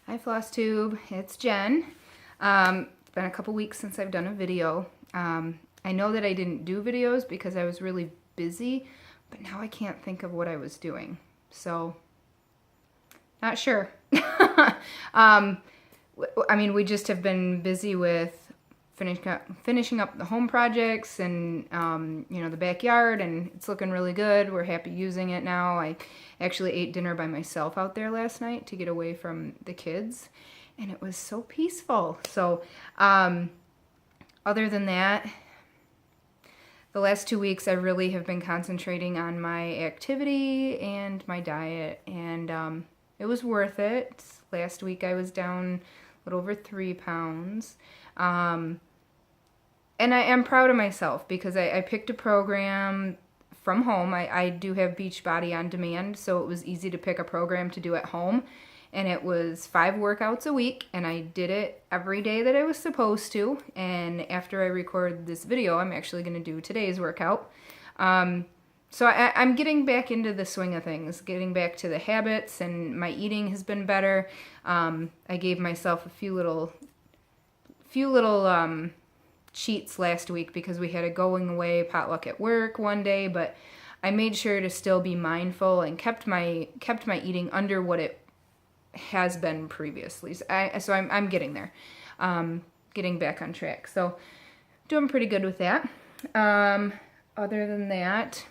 Hi Flosstube, it's Jen. It's been a couple weeks since I've done a video. I know that I didn't do videos because I was really busy, but now I can't think of what I was doing. So, not sure. I mean, we just have been busy with finishing up the home projects and, the backyard, and it's looking really good. We're happy using it now. I actually ate dinner by myself out there last night to get away from the kids, and it was so peaceful. So, other than that, the last 2 weeks I really have been concentrating on my activity and my diet, and it was worth it. Last week I was down a little over 3 pounds. And I am proud of myself because I picked a program from home. I do have Beachbody on demand, so it was easy to pick a program to do at home. And it was 5 workouts a week, and I did it every day that I was supposed to. And after I record this video, I'm actually going to do today's workout. So I'm getting back into the swing of things, getting back to the habits, and my eating has been better. I gave myself a few little cheats last week because we had a going away potluck at work one day, but I made sure to still be mindful and kept my eating under what it has been previously. So I'm getting there, getting back on track. So doing pretty good with that. Other than that,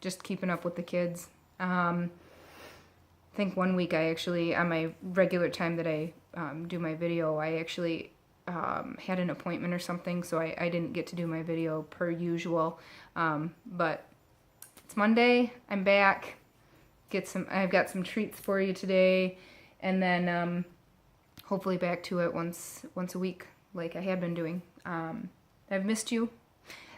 just keeping up with the kids. I think one week I actually, on my regular time that I do my video, I actually had an appointment or something, so I didn't get to do my video per usual. But it's Monday, I'm back. I've got some treats for you today, and then hopefully back to it once a week like I had been doing. I've missed you.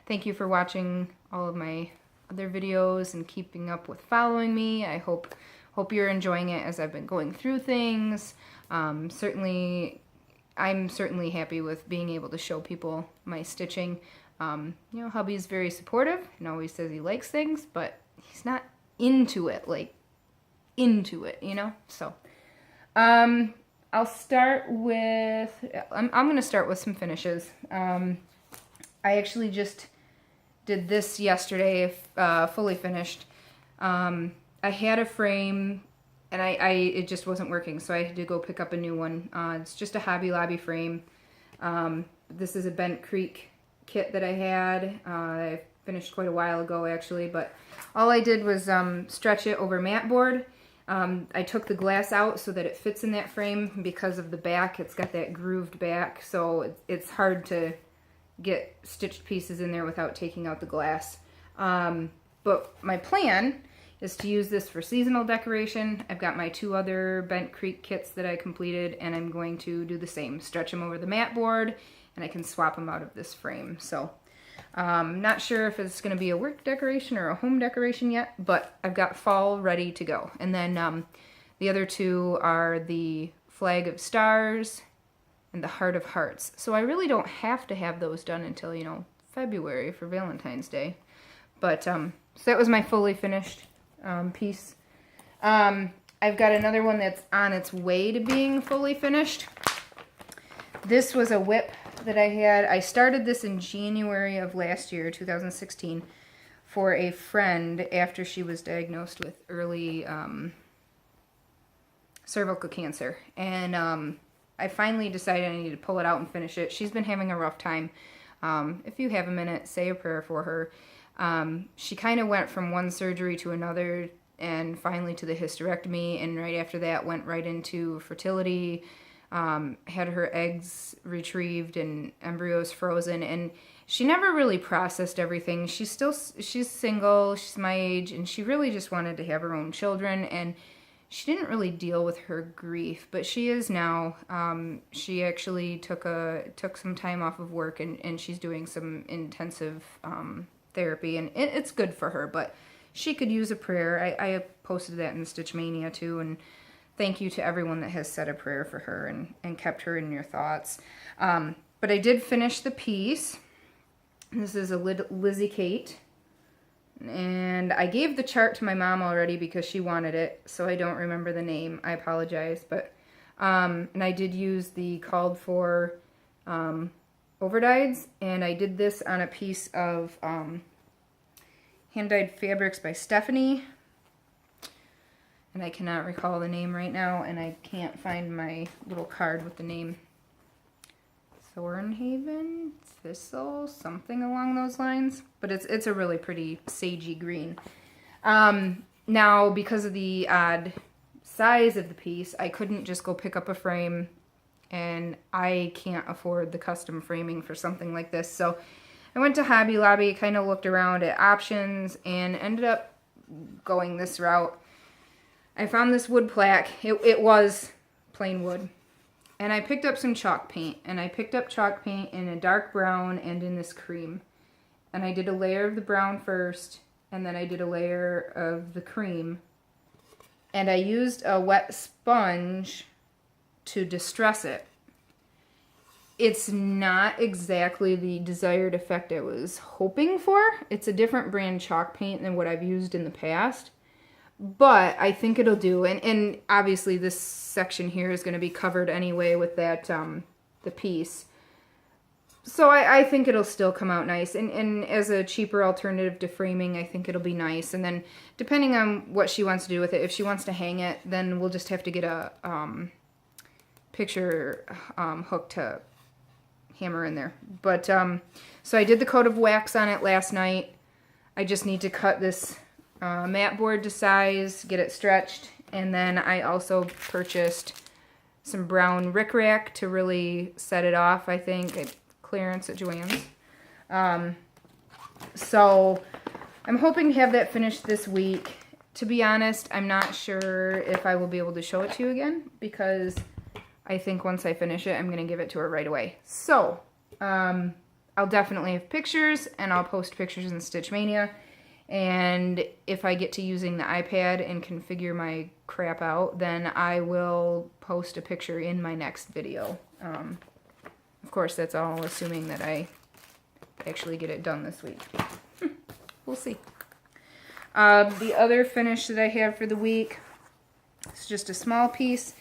Thank you for watching all of my other videos and keeping up with following me. I hope you're enjoying it as I've been going through things. I'm certainly happy with being able to show people my stitching. Hubby's very supportive and always says he likes things, but he's not into it, So, I'll start with, I'm going to start with some finishes. I actually just did this yesterday, fully finished. I had a frame, and it just wasn't working, so I had to go pick up a new one. It's just a Hobby Lobby frame. This is a Bent Creek kit that I had. I finished quite a while ago, actually, but all I did was stretch it over mat board. I took the glass out so that it fits in that frame because of the back. It's got that grooved back, so it's hard to get stitched pieces in there without taking out the glass. But my plan is to use this for seasonal decoration. I've got my 2 other Bent Creek kits that I completed, and I'm going to do the same. Stretch them over the mat board, and I can swap them out of this frame. So, not sure if it's going to be a work decoration or a home decoration yet, but I've got fall ready to go. And then the other 2 are the Flag of Stars and the Heart of Hearts. So I really don't have to have those done until, February for Valentine's Day. But, so that was my fully finished piece. I've got another one that's on its way to being fully finished. This was a whip that I had. I started this in January of last year, 2016, for a friend after she was diagnosed with early cervical cancer. And I finally decided I needed to pull it out and finish it. She's been having a rough time. If you have a minute, say a prayer for her. She kind of went from one surgery to another and finally to the hysterectomy, and right after that went right into fertility, had her eggs retrieved and embryos frozen, and she never really processed everything. She's single, she's my age, and she really just wanted to have her own children, and she didn't really deal with her grief, but she is now. She actually took some time off of work, and she's doing some intensive therapy, and it's good for her, but she could use a prayer. I posted that in Stitch Mania too, and thank you to everyone that has said a prayer for her and kept her in your thoughts. But I did finish the piece. This is a Lizzie Kate. And I gave the chart to my mom already because she wanted it, so I don't remember the name. I apologize, but And I did use the called for overdyes, and I did this on a piece of hand-dyed fabrics by Stephanie, and I cannot recall the name right now, and I can't find my little card with the name. Thornhaven, Thistle, something along those lines, but it's a really pretty sagey green. Now, because of the odd size of the piece, I couldn't just go pick up a frame, and I can't afford the custom framing for something like this, so I went to Hobby Lobby, kind of looked around at options, and ended up going this route. I found this wood plaque. It was plain wood. And I picked up some chalk paint. And I picked up chalk paint in a dark brown and in this cream. And I did a layer of the brown first, and then I did a layer of the cream. And I used a wet sponge to distress it. It's not exactly the desired effect I was hoping for. It's a different brand chalk paint than what I've used in the past. But I think it'll do. And obviously this section here is going to be covered anyway with that the piece. So I think it'll still come out nice. And as a cheaper alternative to framing, I think it'll be nice. And then depending on what she wants to do with it, if she wants to hang it, then we'll just have to get a picture hook to hammer in there. But so I did the coat of wax on it last night. I just need to cut this mat board to size, get it stretched, and then I also purchased some brown rickrack to really set it off, I think, at clearance at Joann's. So I'm hoping to have that finished this week. To be honest, I'm not sure if I will be able to show it to you again, because I think once I finish it, I'm going to give it to her right away. So, I'll definitely have pictures, and I'll post pictures in Stitch Mania. And if I get to using the iPad and can figure my crap out, then I will post a picture in my next video. Of course, that's all assuming that I actually get it done this week. We'll see. The other finish that I have for the week is just a small piece.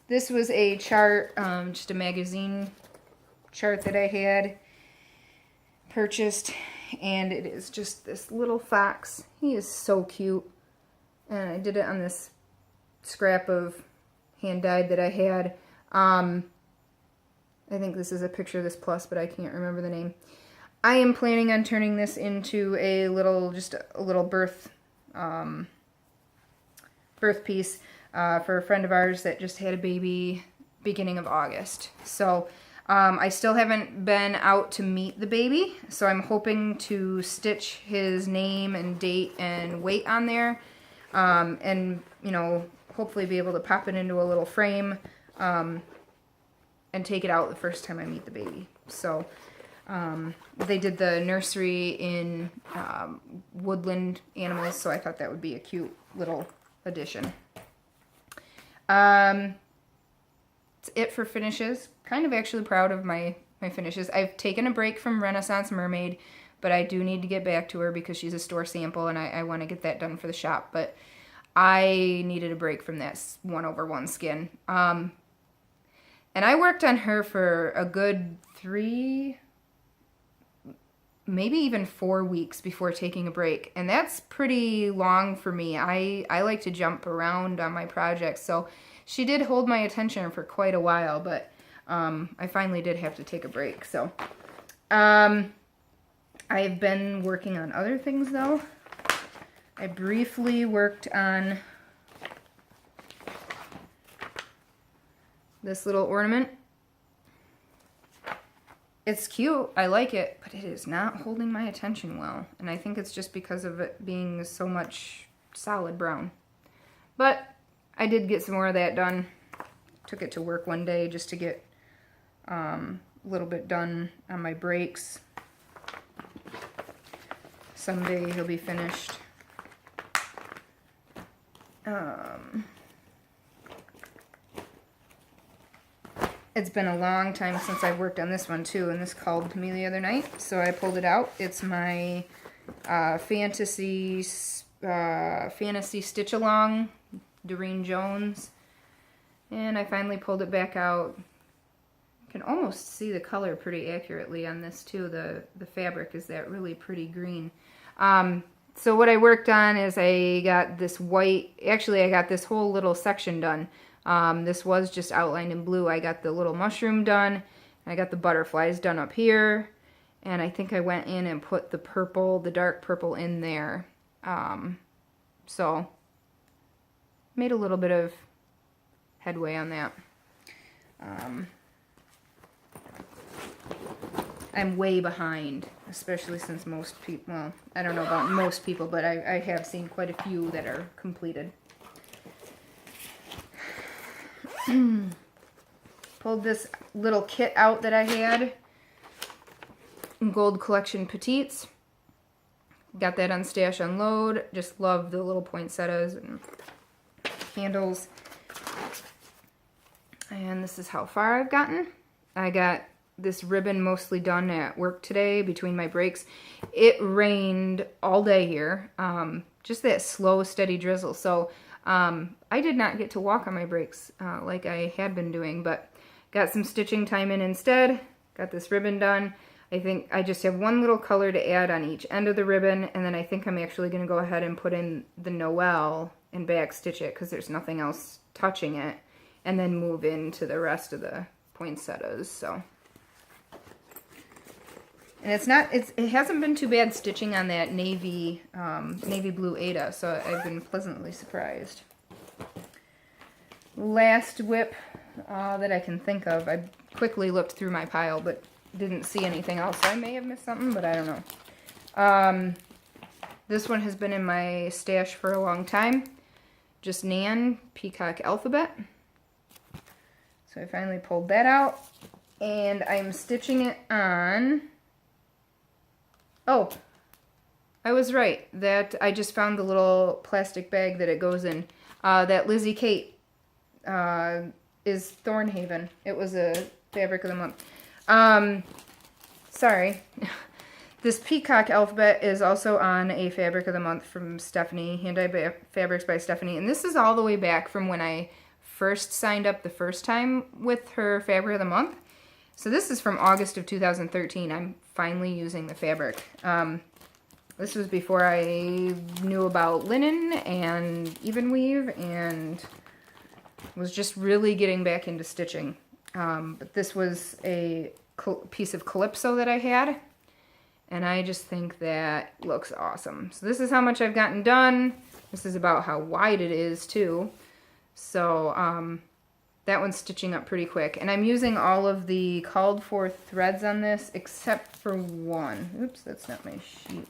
This was a chart, just a magazine chart that I had purchased, and it is just this little fox. He is so cute, and I did it on this scrap of hand-dyed that I had. I think this is a picture of this plus, but I can't remember the name. I am planning on turning this into a little, just a little birth piece for a friend of ours that just had a baby beginning of August. So I still haven't been out to meet the baby, so I'm hoping to stitch his name and date and weight on there, and, you know, hopefully be able to pop it into a little frame and take it out the first time I meet the baby. So they did the nursery in woodland animals, so I thought that would be a cute little addition. That's it for finishes. Kind of actually proud of my finishes. I've taken a break from Renaissance Mermaid, but I do need to get back to her because she's a store sample, and I want to get that done for the shop. But I needed a break from that 1/1 skin. And I worked on her for a good 3, maybe even 4 weeks before taking a break. And that's pretty long for me. I like to jump around on my projects. So she did hold my attention for quite a while, but I finally did have to take a break. So I've been working on other things, though. I briefly worked on this little ornament. It's cute, I like it, but it is not holding my attention well. And I think it's just because of it being so much solid brown. But I did get some more of that done. Took it to work one day just to get a little bit done on my breaks. Someday he'll be finished. It's been a long time since I've worked on this one too, and this called to me the other night, so I pulled it out. It's my fantasy stitch along, Doreen Jones. And I finally pulled it back out. You can almost see the color pretty accurately on this too. The fabric is that really pretty green. So what I worked on is I got this white, actually I got this whole little section done. This was just outlined in blue. I got the little mushroom done. I got the butterflies done up here. And I think I went in and put the purple, the dark purple in there. So made a little bit of headway on that. I'm way behind, especially since most people, well, I don't know about most people, but I have seen quite a few that are completed. Pulled this little kit out that I had, Gold Collection Petites. Got that on Stash Unload. Just love the little poinsettias and handles. And this is how far I've gotten. I got this ribbon mostly done at work today between my breaks. It rained all day here. Just that slow, steady drizzle. So I did not get to walk on my breaks like I had been doing, but got some stitching time in instead. Got this ribbon done. I think I just have one little color to add on each end of the ribbon, and then I think I'm actually going to go ahead and put in the Noel and back stitch it because there's nothing else touching it, and then move into the rest of the poinsettias. So, and it hasn't been too bad stitching on that navy blue Ada, so I've been pleasantly surprised. Last whip that I can think of, I quickly looked through my pile, but didn't see anything else. So I may have missed something, but I don't know. This one has been in my stash for a long time. Just Nan Peacock Alphabet. So I finally pulled that out, and I'm stitching it on. Oh, I was right. That I just found the little plastic bag that it goes in. That Lizzie Kate is Thornhaven. It was a fabric of the month. Sorry. This Peacock Alphabet is also on a fabric of the month from Stephanie, Hand-Dyed Fabrics by Stephanie. And this is all the way back from when I first signed up the first time with her fabric of the month. So this is from August of 2013. I'm finally using the fabric. This was before I knew about linen and even weave and was just really getting back into stitching. But this was a piece of Calypso that I had, and I just think that looks awesome. So this is how much I've gotten done. This is about how wide it is too. So that one's stitching up pretty quick, and I'm using all of the called for threads on this except for one. Oops, that's not my sheet.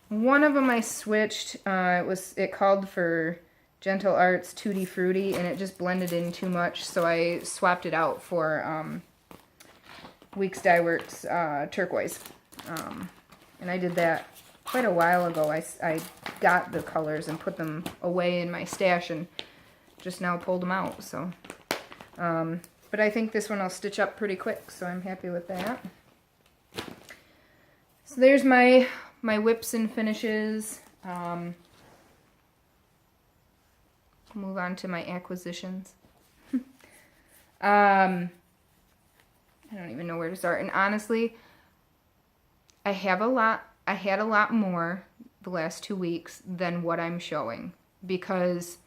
One of them I switched. It called for Gentle Arts Tutti Frutti, and it just blended in too much, so I swapped it out for Weeks Dye Works Turquoise. And I did that quite a while ago. I got the colors and put them away in my stash and just now pulled them out. So, but I think this one I'll stitch up pretty quick, so I'm happy with that. So there's my whips and finishes. Move on to my acquisitions. I don't even know where to start. And honestly, I had a lot more the last 2 weeks than what I'm showing, because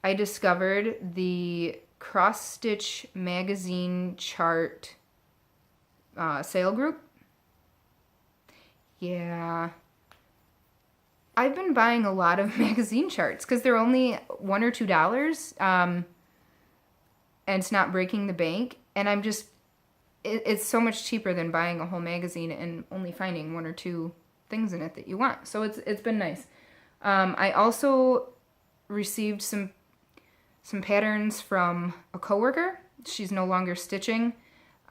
I discovered the Cross Stitch magazine chart sale group. Yeah. I've been buying a lot of magazine charts because they're only $1 or $2, and it's not breaking the bank. And I'm just, it's so much cheaper than buying a whole magazine and only finding 1 or 2 things in it that you want. So it's been nice. I also received some patterns from a coworker. She's no longer stitching.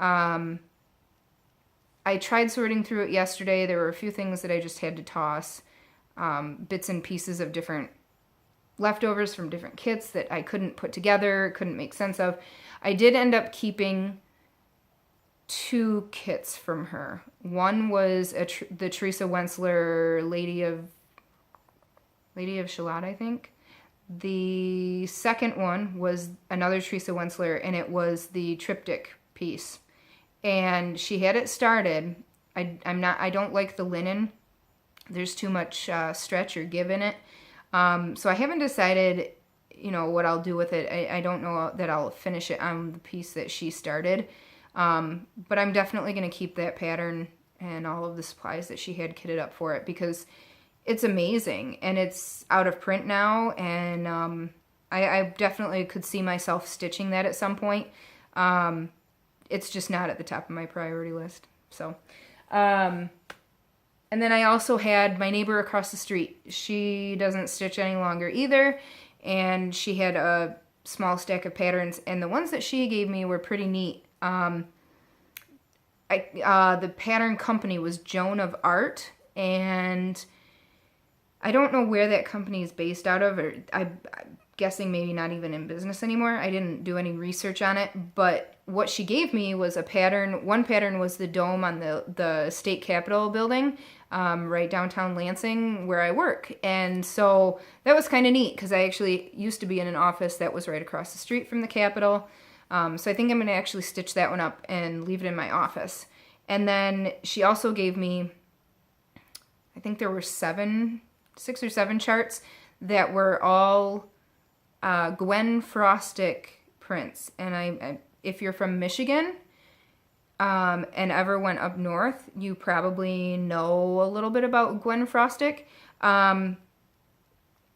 I tried sorting through it yesterday. There were a few things that I just had to toss. Bits and pieces of different leftovers from different kits that I couldn't put together, couldn't make sense of. I did end up keeping 2 kits from her. One was the Teresa Wentzler Lady of Shalott, I think. The second one was another Teresa Wensler, and it was the triptych piece. And she had it started. I don't like the linen. There's too much stretch or give in it. So I haven't decided, what I'll do with it. I don't know that I'll finish it on the piece that she started. But I'm definitely going to keep that pattern and all of the supplies that she had kitted up for it, because it's amazing, and it's out of print now, and I definitely could see myself stitching that at some point. It's just not at the top of my priority list. So, and then I also had my neighbor across the street. She doesn't stitch any longer either, and she had a small stack of patterns, and the ones that she gave me were pretty neat. The pattern company was Joan of Art, and I don't know where that company is based out of, or I'm guessing maybe not even in business anymore. I didn't do any research on it, but what she gave me was a pattern. One pattern was the dome on the state capitol building, right downtown Lansing where I work. And so that was kind of neat, because I actually used to be in an office that was right across the street from the Capitol. So I think I'm going to actually stitch that one up and leave it in my office. And then she also gave me, I think there were 6 or 7 charts that were all Gwen Frostic prints. And I if you're from Michigan and ever went up north, you probably know a little bit about Gwen Frostic. I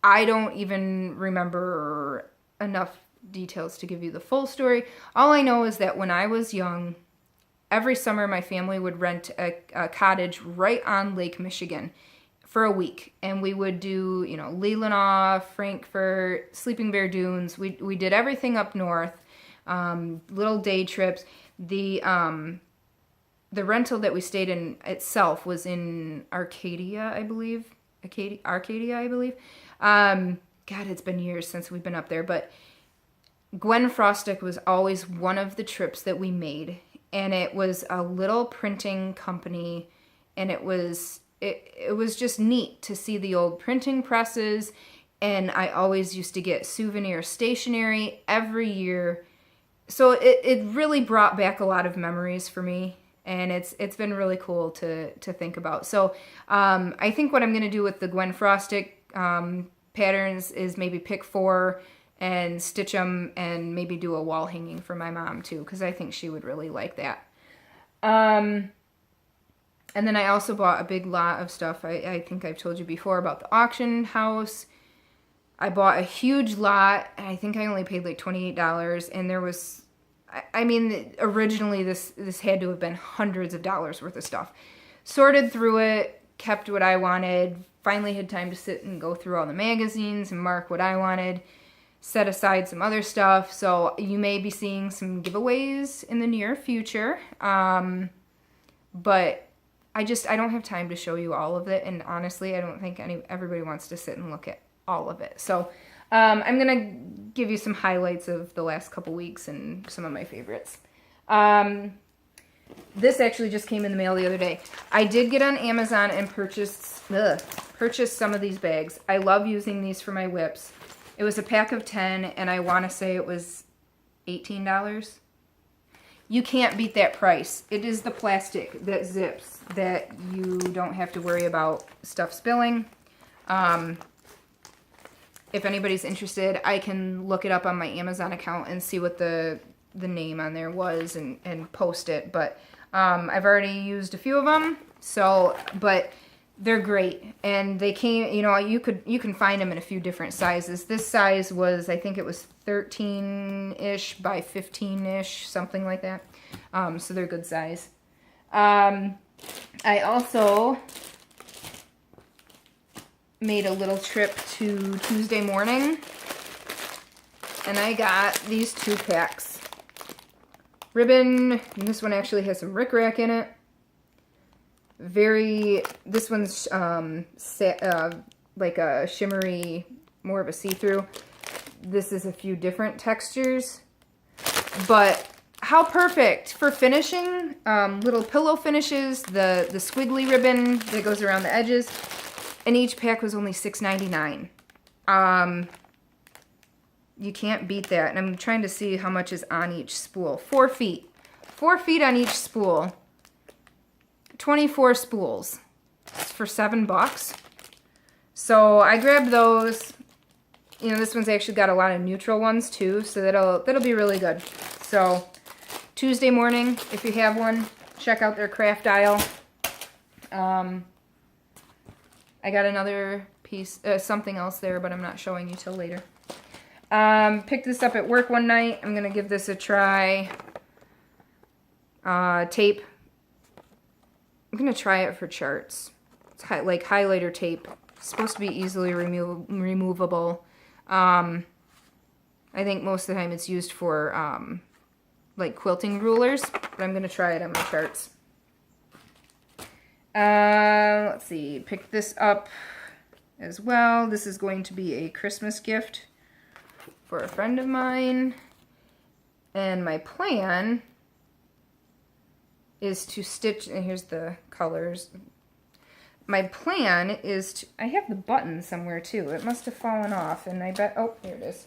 don't even remember enough details to give you the full story. All I know is that when I was young, every summer my family would rent a cottage right on Lake Michigan for a week, and we would do, Leelanau, Frankfurt, Sleeping Bear Dunes. We did everything up north, little day trips. The rental that we stayed in itself was in Arcadia, I believe. Arcadia, I believe. God, it's been years since we've been up there, but Gwen Frostic was always one of the trips that we made, and it was a little printing company, and it was just neat to see the old printing presses, and I always used to get souvenir stationery every year. So it really brought back a lot of memories for me, and it's been really cool to think about. So I think what I'm going to do with the Gwen Frostic patterns is maybe pick 4 and stitch them, and maybe do a wall hanging for my mom too, because I think she would really like that. And then I also bought a big lot of stuff. I think I've told you before about the auction house. I bought a huge lot, and I think I only paid like $28, and there was, originally this had to have been hundreds of dollars worth of stuff. Sorted through it, kept what I wanted, finally had time to sit and go through all the magazines and mark what I wanted, set aside some other stuff. So you may be seeing some giveaways in the near future, but I don't have time to show you all of it, and honestly, I don't think everybody wants to sit and look at all of it. So I'm going to give you some highlights of the last couple weeks and some of my favorites. This actually just came in the mail the other day. I did get on Amazon and purchase some of these bags. I love using these for my whips. It was a pack of 10, and I want to say it was $18. You can't beat that price. It is the plastic that zips, that you don't have to worry about stuff spilling. If anybody's interested, I can look it up on my Amazon account and see what the name on there was and post it. But I've already used a few of them, but they're great. And they came, you can find them in a few different sizes. This size was, I think it was 13-ish by 15-ish, something like that. So they're good size. I also made a little trip to Tuesday morning, and I got these 2 packs. Ribbon, and this one actually has some rickrack in it. This one's like a shimmery, more of a see-through. This is a few different textures, but how perfect for finishing. Little pillow finishes, the squiggly ribbon that goes around the edges, and each pack was only $6.99. you can't beat that. And I'm trying to see how much is on each spool. 4 feet. 4 feet on each spool. 24 spools. It's for $7. So I grabbed those. You know, this one's actually got a lot of neutral ones too, so that'll be really good. So Tuesday morning, if you have one, check out their craft aisle. I got another piece, something else there, but I'm not showing you till later. Picked this up at work one night. I'm gonna give this a try. Tape. I'm gonna try it for charts. It's like highlighter tape. It's supposed to be easily removable. I think most of the time it's used for like quilting rulers, but I'm gonna try it on my charts. Let's see, pick this up as well. This is going to be a Christmas gift for a friend of mine. And my plan is to stitch, and here's the colors. My plan is to, I have the button somewhere too. It must have fallen off, and I bet, oh, here it is.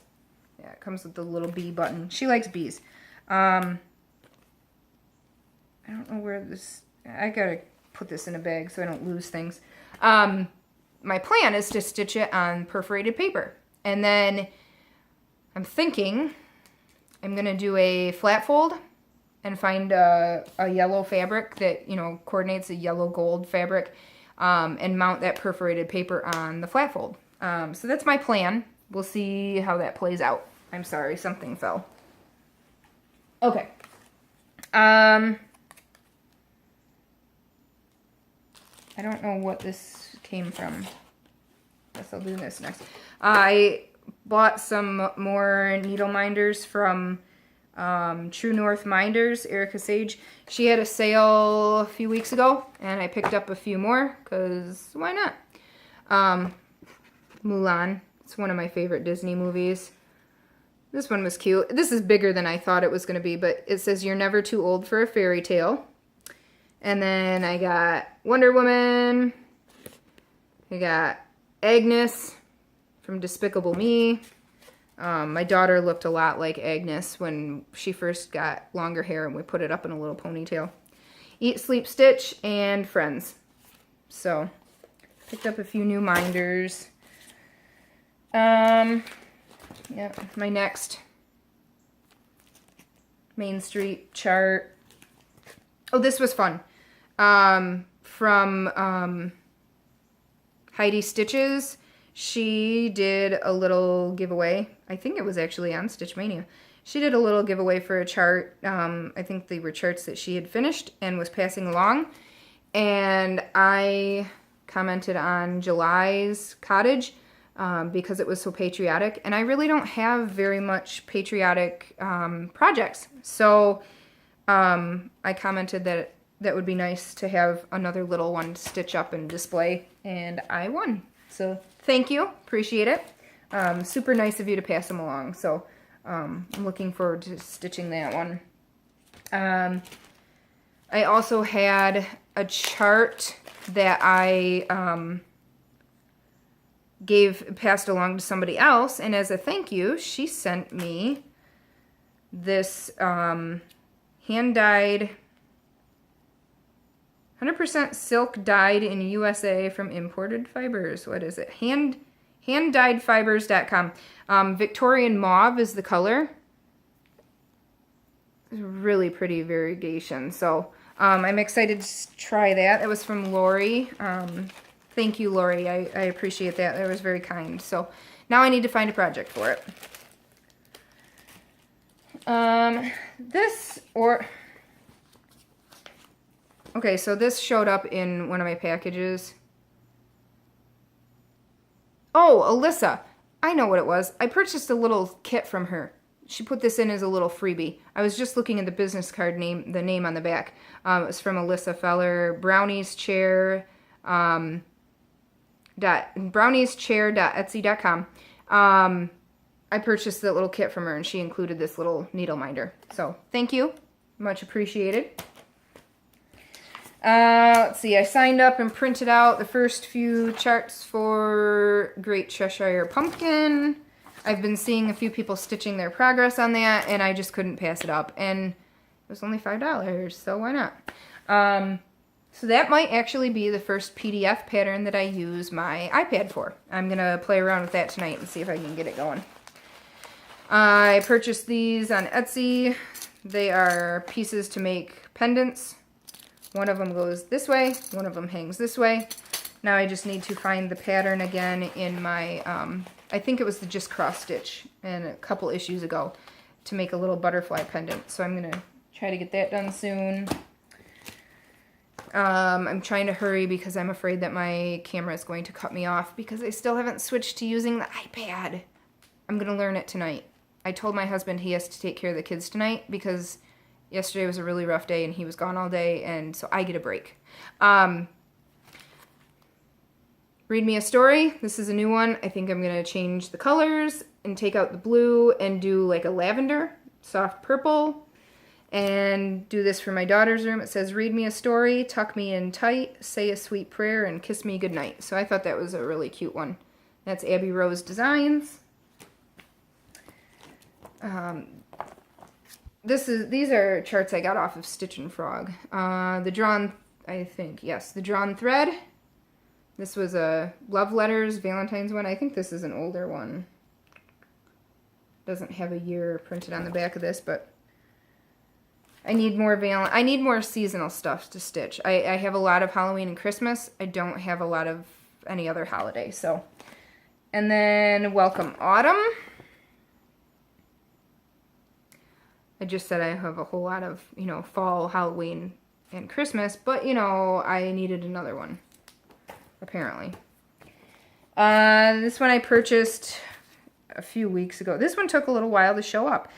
Yeah, it comes with the little bee button. She likes bees. I don't know where this, I gotta put this in a bag so I don't lose things. My plan is to stitch it on perforated paper. And then I'm thinking I'm gonna do a flat fold and find a yellow fabric that, you know, coordinates a yellow gold fabric, and mount that perforated paper on the flat fold. So that's my plan. We'll see how that plays out. I'm sorry, something fell. Okay. I don't know what this came from. Guess I'll do this next. I bought some more needle minders from True North Minders, Erica Sage. She had a sale a few weeks ago, and I picked up a few more, because why not? Mulan. It's one of my favorite Disney movies. This one was cute. This is bigger than I thought it was going to be, but it says, "You're never too old for a fairy tale." And then I got Wonder Woman. I got Agnes from Despicable Me. My daughter looked a lot like Agnes when she first got longer hair, and we put it up in a little ponytail. Eat, Sleep, Stitch, and Friends. So, picked up a few new minders. Yeah, my next Main Street chart. Oh, this was fun. From Heidi Stitches. She did a little giveaway. I think it was actually on Stitch Mania. She did a little giveaway for a chart. I think they were charts that she had finished and was passing along. And I commented on July's cottage because it was so patriotic. And I really don't have very much patriotic projects. So I commented that that would be nice to have another little one to stitch up and display. And I won. So thank you. Appreciate it. Super nice of you to pass them along. So I'm looking forward to stitching that one. I also had a chart that I passed along to somebody else, and as a thank you, she sent me this hand-dyed 100% silk dyed in USA from imported fibers. What is it? Handdyedfibers.com. Victorian mauve is the color. Really pretty variegation. So I'm excited to try that. It was from Lori. Thank you, Lori. I appreciate that. That was very kind. So now I need to find a project for it. Okay, so this showed up in one of my packages. Oh, Alyssa. I know what it was. I purchased a little kit from her. She put this in as a little freebie. I was just looking at the business card name, the name on the back. It was from Alyssa Feller, brownieschair.etsy.com. I purchased the little kit from her, and she included this little needle minder. So, thank you. Much appreciated. Let's see, I signed up and printed out the first few charts for Great Cheshire Pumpkin. I've been seeing a few people stitching their progress on that, and I just couldn't pass it up. And it was only $5, so why not? So that might actually be the first PDF pattern that I use my iPad for. I'm going to play around with that tonight and see if I can get it going. I purchased these on Etsy. They are pieces to make pendants. One of them goes this way, one of them hangs this way. Now I just need to find the pattern again in my, I think it was the Just Cross Stitch and a couple issues ago to make a little butterfly pendant. So I'm going to try to get that done soon. I'm trying to hurry because I'm afraid that my camera is going to cut me off because I still haven't switched to using the iPad. I'm going to learn it tonight. I told my husband he has to take care of the kids tonight because yesterday was a really rough day and he was gone all day, and so I get a break. Read Me a Story. This is a new one. I think I'm going to change the colors and take out the blue and do like a lavender, soft purple. And do this for my daughter's room. It says, read me a story, tuck me in tight, say a sweet prayer, and kiss me goodnight. So I thought that was a really cute one. That's Abby Rose Designs. These are charts I got off of Stitch and Frog. The drawn, I think, yes, the drawn thread. This was a Love Letters Valentine's one. I think this is an older one. Doesn't have a year printed on the back of this, but I need more seasonal stuff to stitch. I have a lot of Halloween and Christmas. I don't have a lot of any other holiday. So, and then Welcome Autumn. I just said I have a whole lot of, fall, Halloween, and Christmas, but, I needed another one, apparently. This one I purchased a few weeks ago. This one took a little while to show up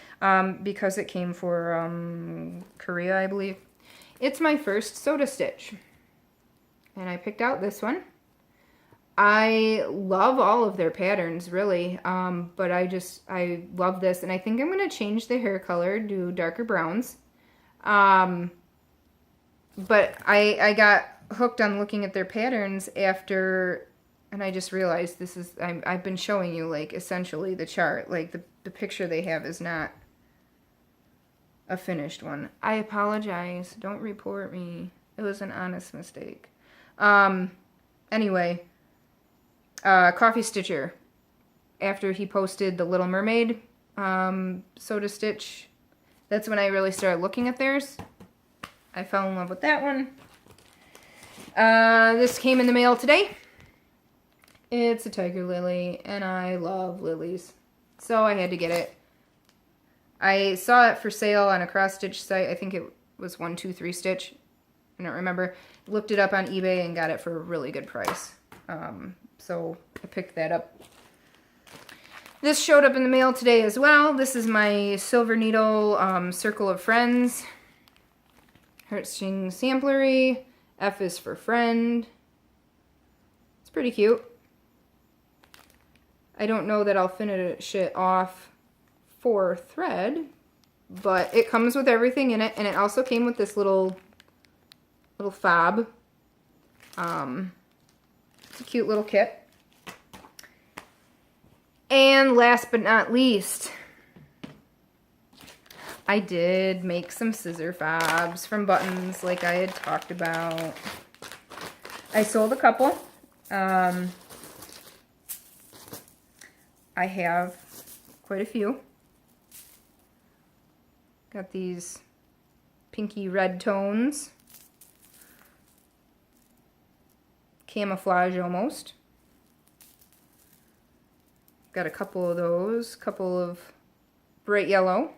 because it came for Korea, I believe. It's my first Soda Stitch, and I picked out this one. I love all of their patterns, really, but I love this, and I think I'm going to change the hair color, do darker browns. But I got hooked on looking at their patterns after, and I just realized this is, I've been showing you, like, essentially the chart. Like, the picture they have is not a finished one. I apologize. Don't report me. It was an honest mistake. Anyway, Coffee Stitcher, after he posted the Little Mermaid Soda Stitch, that's when I really started looking at theirs. I fell in love with that one. This came in the mail today. It's a tiger lily, and I love lilies, so I had to get it. I saw it for sale on a cross-stitch site. I think it was 123 Stitch. I don't remember. Looked it up on eBay and got it for a really good price. So I picked that up. This showed up in the mail today as well. This is my Silver Needle Circle of Friends Heartstring Samplery. F is for friend. It's pretty cute. I don't know that I'll finish it off for thread, but it comes with everything in it, and it also came with this little fob. It's a cute little kit. And last but not least, I did make some scissor fobs from buttons like I had talked about. I sold a couple. I have quite a few. Got these pinky red tones. Camouflage almost. Got a couple of those, couple of bright yellow.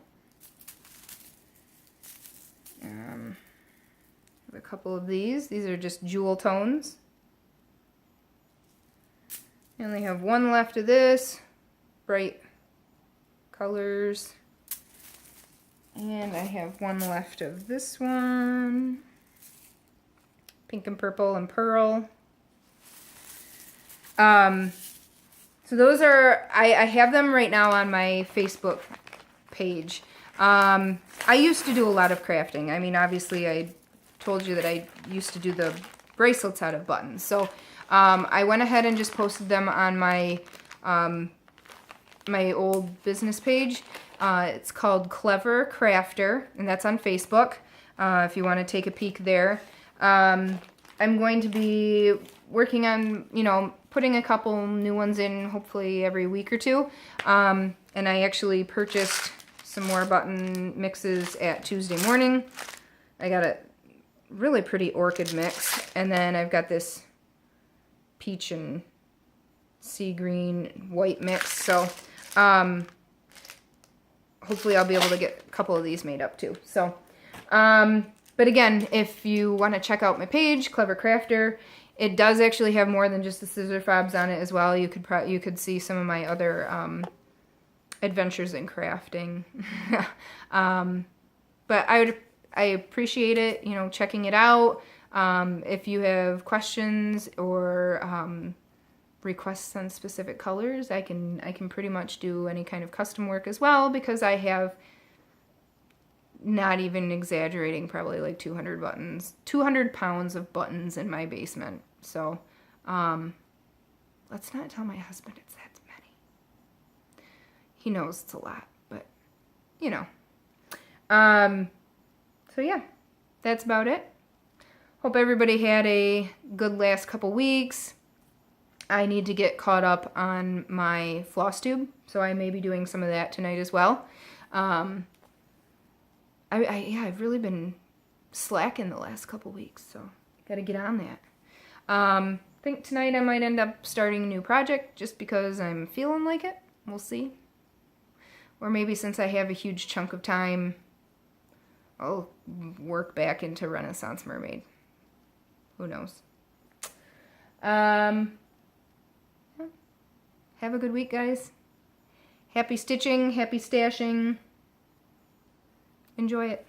A couple of these. These are just jewel tones. I only have one left of this. Bright colors. And I have one left of this one. Pink and purple and pearl. So those are, I have them right now on my Facebook page. I used to do a lot of crafting. I mean, obviously I told you that I used to do the bracelets out of buttons. So I went ahead and just posted them on my my old business page. It's called Clever Crafter, and that's on Facebook, if you want to take a peek there. I'm going to be working on, you know, putting a couple new ones in hopefully every week or two. And I actually purchased some more button mixes at Tuesday morning. I got a really pretty orchid mix, and then I've got this peach and sea green white mix, so hopefully I'll be able to get a couple of these made up too. So but again, if you want to check out my page, Clever Crafter, it does actually have more than just the scissor fobs on it as well. You could see some of my other adventures in crafting. But I appreciate it, you know, checking it out. If you have questions or requests on specific colors, I can pretty much do any kind of custom work as well, because I have, not even exaggerating, probably like 200 pounds of buttons in my basement. So let's not tell my husband it's that many. He knows it's a lot, but you know. So yeah, that's about it. Hope everybody had a good last couple weeks. I need to get caught up on my Flosstube, so I may be doing some of that tonight as well. I've really been slacking the last couple weeks, so gotta get on that. I think tonight I might end up starting a new project just because I'm feeling like it. We'll see. Or maybe since I have a huge chunk of time, I'll work back into Renaissance Mermaid. Who knows? Have a good week, guys. Happy stitching, happy stashing. Enjoy it.